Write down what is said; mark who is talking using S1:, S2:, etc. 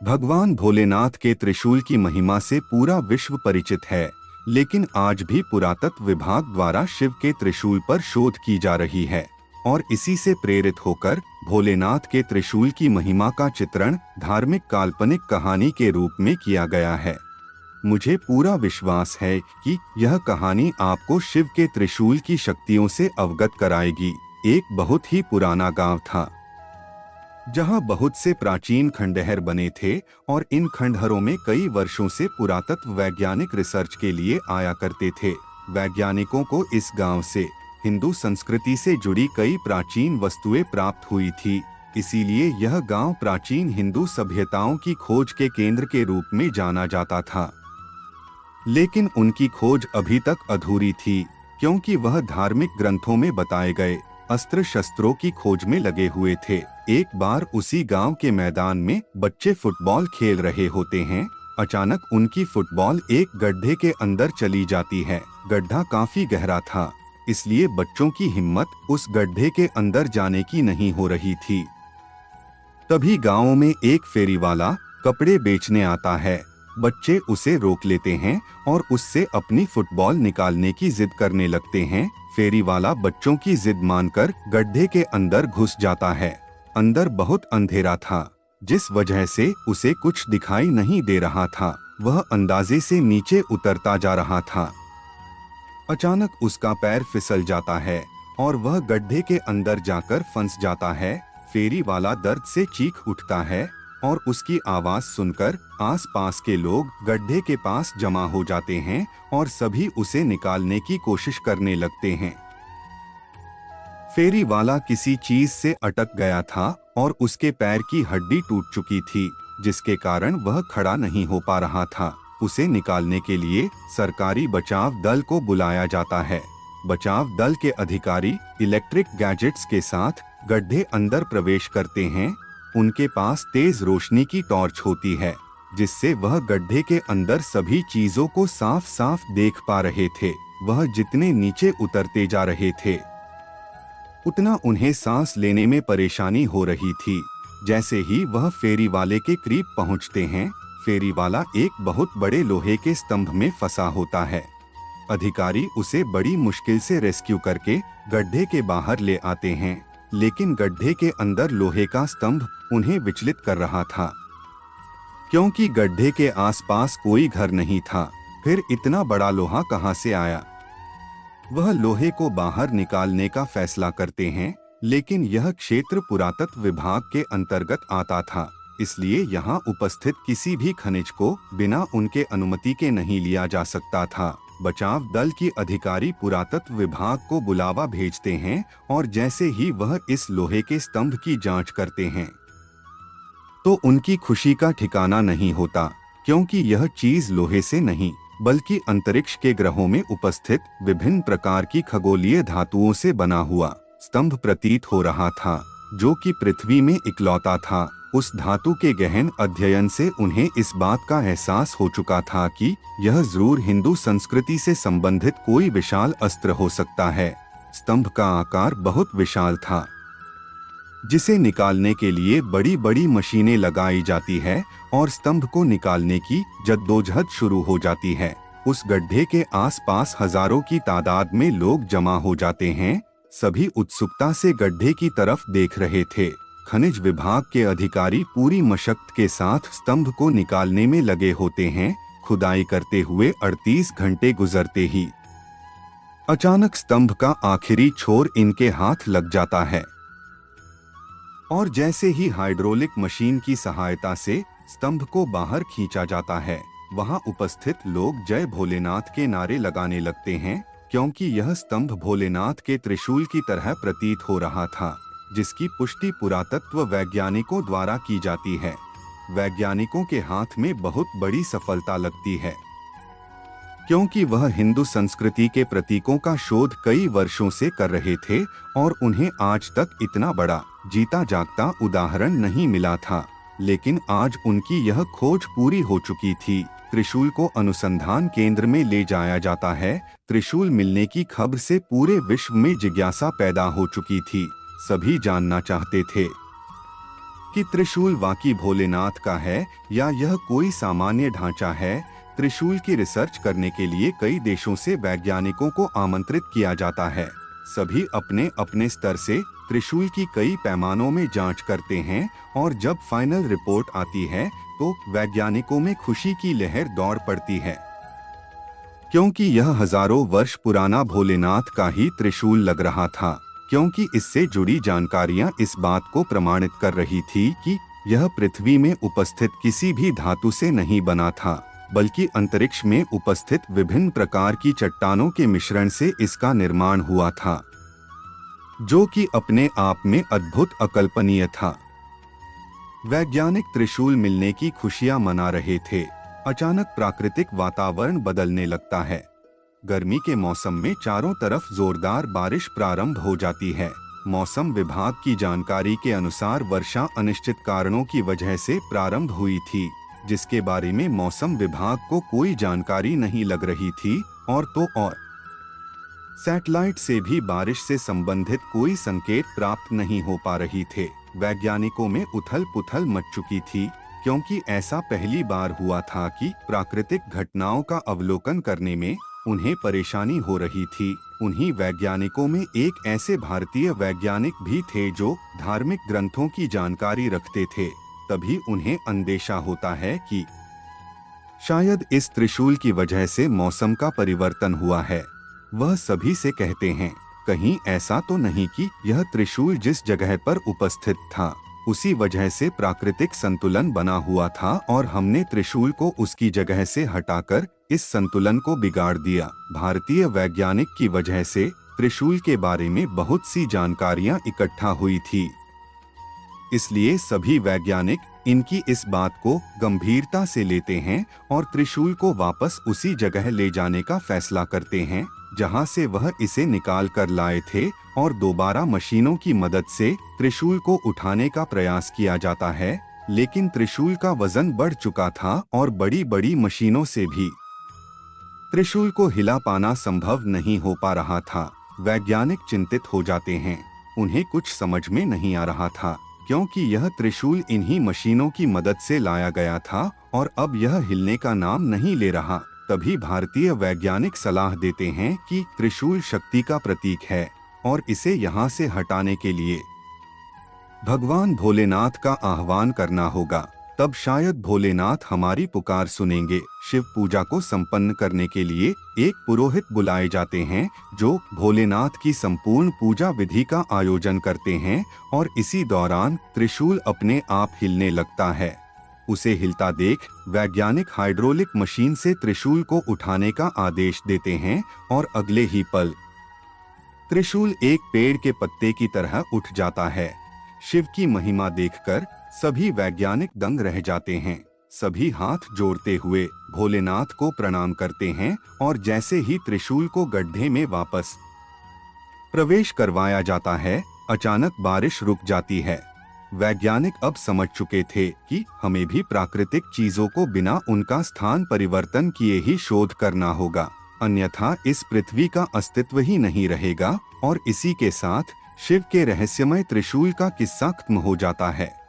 S1: भगवान भोलेनाथ के त्रिशूल की महिमा से पूरा विश्व परिचित है, लेकिन आज भी पुरातत्व विभाग द्वारा शिव के त्रिशूल पर शोध की जा रही है और इसी से प्रेरित होकर भोलेनाथ के त्रिशूल की महिमा का चित्रण धार्मिक काल्पनिक कहानी के रूप में किया गया है। मुझे पूरा विश्वास है कि यह कहानी आपको शिव के त्रिशूल की शक्तियों से अवगत कराएगी। एक बहुत ही पुराना गांव था जहां बहुत से प्राचीन खंडहर बने थे और इन खंडहरों में कई वर्षों से पुरातत्व वैज्ञानिक रिसर्च के लिए आया करते थे। वैज्ञानिकों को इस गांव से हिंदू संस्कृति से जुड़ी कई प्राचीन वस्तुएं प्राप्त हुई थी, इसीलिए यह गांव प्राचीन हिंदू सभ्यताओं की खोज के केंद्र के रूप में जाना जाता था। लेकिन उनकी खोज अभी तक अधूरी थी, क्योंकि वह धार्मिक ग्रंथों में बताए गए अस्त्र शस्त्रों की खोज में लगे हुए थे। एक बार उसी गांव के मैदान में बच्चे फुटबॉल खेल रहे होते हैं। अचानक उनकी फुटबॉल एक गड्ढे के अंदर चली जाती है। गड्ढा काफी गहरा था, इसलिए बच्चों की हिम्मत उस गड्ढे के अंदर जाने की नहीं हो रही थी। तभी गांव में एक फेरी वाला कपड़े बेचने आता है। बच्चे उसे रोक लेते हैं और उससे अपनी फुटबॉल निकालने की जिद करने लगते हैं। फेरी वाला बच्चों की जिद मानकर गड्ढे के अंदर घुस जाता है। अंदर बहुत अंधेरा था, जिस वजह से उसे कुछ दिखाई नहीं दे रहा था। वह अंदाजे से नीचे उतरता जा रहा था। अचानक उसका पैर फिसल जाता है और वह गड्ढे के अंदर जाकर फंस जाता है। फेरी वाला दर्द से चीख उठता है और उसकी आवाज सुनकर आसपास के लोग गड्ढे के पास जमा हो जाते हैं और सभी उसे निकालने की कोशिश करने लगते हैं। फेरी वाला किसी चीज से अटक गया था और उसके पैर की हड्डी टूट चुकी थी, जिसके कारण वह खड़ा नहीं हो पा रहा था। उसे निकालने के लिए सरकारी बचाव दल को बुलाया जाता है। बचाव दल के अधिकारी इलेक्ट्रिक गैजेट्स के साथ गड्ढे अंदर प्रवेश करते हैं। उनके पास तेज रोशनी की टॉर्च होती है, जिससे वह गड्ढे के अंदर सभी चीजों को साफ साफ देख पा रहे थे। वह जितने नीचे उतरते जा रहे थे, उतना उन्हें सांस लेने में परेशानी हो रही थी। जैसे ही वह फेरी वाले के करीब पहुंचते हैं, फेरी वाला एक बहुत बड़े लोहे के स्तंभ में फंसा होता है। अधिकारी उसे बड़ी मुश्किल से रेस्क्यू करके गड्ढे के बाहर ले आते हैं, लेकिन गड्ढे के अंदर लोहे का स्तंभ उन्हें विचलित कर रहा था, क्योंकि गड्ढे के आसपास कोई घर नहीं था। फिर इतना बड़ा लोहा कहां से आया? वह लोहे को बाहर निकालने का फैसला करते हैं, लेकिन यह क्षेत्र पुरातत्व विभाग के अंतर्गत आता था, इसलिए यहाँ उपस्थित किसी भी खनिज को बिना उनके अनुमति के नहीं लिया जा सकता था। बचाव दल की अधिकारी पुरातत्व विभाग को बुलावा भेजते हैं और जैसे ही वह इस लोहे के स्तंभ की जांच करते हैं, तो उनकी खुशी का ठिकाना नहीं होता, क्योंकि यह चीज लोहे से नहीं बल्कि अंतरिक्ष के ग्रहों में उपस्थित विभिन्न प्रकार की खगोलीय धातुओं से बना हुआ स्तंभ प्रतीत हो रहा था, जो कि पृथ्वी में इकलौता था। उस धातु के गहन अध्ययन से उन्हें इस बात का एहसास हो चुका था कि यह जरूर हिंदू संस्कृति से संबंधित कोई विशाल अस्त्र हो सकता है। स्तंभ का आकार बहुत विशाल था, जिसे निकालने के लिए बड़ी बड़ी मशीनें लगाई जाती है और स्तंभ को निकालने की जद्दोजहद शुरू हो जाती है। उस गड्ढे के आसपास हजारों की तादाद में लोग जमा हो जाते हैं। सभी उत्सुकता से गड्ढे की तरफ देख रहे थे। खनिज विभाग के अधिकारी पूरी मशक्कत के साथ स्तंभ को निकालने में लगे होते हैं। खुदाई करते हुए 38 घंटे गुजरते ही अचानक स्तंभ का आखिरी छोर इनके हाथ लग जाता है और जैसे ही हाइड्रोलिक मशीन की सहायता से स्तंभ को बाहर खींचा जाता है, वहां उपस्थित लोग जय भोलेनाथ के नारे लगाने लगते हैं, क्योंकि यह स्तंभ भोलेनाथ के त्रिशूल की तरह प्रतीत हो रहा था, जिसकी पुष्टि पुरातत्व वैज्ञानिकों द्वारा की जाती है। वैज्ञानिकों के हाथ में बहुत बड़ी सफलता लगती है, क्योंकि वह हिंदू संस्कृति के प्रतीकों का शोध कई वर्षों से कर रहे थे और उन्हें आज तक इतना बड़ा जीता जागता उदाहरण नहीं मिला था। लेकिन आज उनकी यह खोज पूरी हो चुकी थी। त्रिशूल को अनुसंधान केंद्र में ले जाया जाता है। त्रिशूल मिलने की खबर से पूरे विश्व में जिज्ञासा पैदा हो चुकी थी। सभी जानना चाहते थे कि त्रिशूल वाकई भोलेनाथ का है या यह कोई सामान्य ढांचा है। त्रिशूल की रिसर्च करने के लिए कई देशों से वैज्ञानिकों को आमंत्रित किया जाता है। सभी अपने अपने स्तर से त्रिशूल की कई पैमानों में जांच करते हैं और जब फाइनल रिपोर्ट आती है तो वैज्ञानिकों में खुशी की लहर दौड़ पड़ती है, क्योंकि यह हजारों वर्ष पुराना भोलेनाथ का ही त्रिशूल लग रहा था। क्योंकि इससे जुड़ी जानकारियां इस बात को प्रमाणित कर रही थी कि यह पृथ्वी में उपस्थित किसी भी धातु से नहीं बना था, बल्कि अंतरिक्ष में उपस्थित विभिन्न प्रकार की चट्टानों के मिश्रण से इसका निर्माण हुआ था, जो कि अपने आप में अद्भुत अकल्पनीय था। वैज्ञानिक त्रिशूल मिलने की खुशियां मना रहे थे। अचानक प्राकृतिक वातावरण बदलने लगता है। गर्मी के मौसम में चारों तरफ जोरदार बारिश प्रारंभ हो जाती है। मौसम विभाग की जानकारी के अनुसार वर्षा अनिश्चित कारणों की वजह से प्रारंभ हुई थी, जिसके बारे में मौसम विभाग को कोई जानकारी नहीं लग रही थी और सैटेलाइट से भी बारिश से संबंधित कोई संकेत प्राप्त नहीं हो पा रही थे। वैज्ञानिकों में उथल-पुथल मच चुकी थी, क्योंकि ऐसा पहली बार हुआ था कि प्राकृतिक घटनाओं का अवलोकन करने में उन्हें परेशानी हो रही थी। उन्हीं वैज्ञानिकों में एक ऐसे भारतीय वैज्ञानिक भी थे जो धार्मिक ग्रंथों की जानकारी रखते थे। तभी उन्हें अंदेशा होता है कि शायद इस त्रिशूल की वजह से मौसम का परिवर्तन हुआ है। वह सभी से कहते हैं, कहीं ऐसा तो नहीं कि यह त्रिशूल जिस जगह पर उपस्थित था उसी वजह से प्राकृतिक संतुलन बना हुआ था और हमने त्रिशूल को उसकी जगह से हटाकर इस संतुलन को बिगाड़ दिया। भारतीय वैज्ञानिक की वजह से त्रिशूल के बारे में बहुत सी जानकारियां इकट्ठा हुई थी, इसलिए सभी वैज्ञानिक इनकी इस बात को गंभीरता से लेते हैं और त्रिशूल को वापस उसी जगह ले जाने का फैसला करते हैं जहां से वह इसे निकाल कर लाए थे, और दोबारा मशीनों की मदद से त्रिशूल को उठाने का प्रयास किया जाता है। लेकिन त्रिशूल का वजन बढ़ चुका था और बड़ी बड़ी मशीनों से भी त्रिशूल को हिला पाना संभव नहीं हो पा रहा था। वैज्ञानिक चिंतित हो जाते हैं। उन्हें कुछ समझ में नहीं आ रहा था, क्योंकि यह त्रिशूल इन्हीं मशीनों की मदद से लाया गया था और अब यह हिलने का नाम नहीं ले रहा। तभी भारतीय वैज्ञानिक सलाह देते हैं कि त्रिशूल शक्ति का प्रतीक है और इसे यहाँ से हटाने के लिए भगवान भोलेनाथ का आह्वान करना होगा। तब शायद भोलेनाथ हमारी पुकार सुनेंगे। शिव पूजा को संपन्न करने के लिए एक पुरोहित बुलाए जाते हैं जो भोलेनाथ की संपूर्ण पूजा विधि का आयोजन करते हैं और इसी दौरान त्रिशूल अपने आप हिलने लगता है। उसे हिलता देख वैज्ञानिक हाइड्रोलिक मशीन से त्रिशूल को उठाने का आदेश देते हैं और अगले ही पल त्रिशूल एक पेड़ के पत्ते की तरह उठ जाता है। शिव की महिमा देखकर सभी वैज्ञानिक दंग रह जाते हैं। सभी हाथ जोड़ते हुए भोलेनाथ को प्रणाम करते हैं और जैसे ही त्रिशूल को गड्ढे में वापस प्रवेश करवाया जाता है, अचानक बारिश रुक जाती है। वैज्ञानिक अब समझ चुके थे कि हमें भी प्राकृतिक चीजों को बिना उनका स्थान परिवर्तन किए ही शोध करना होगा, अन्यथा इस पृथ्वी का अस्तित्व ही नहीं रहेगा। और इसी के साथ शिव के रहस्यमय त्रिशूल का किस्सा खत्म हो जाता है।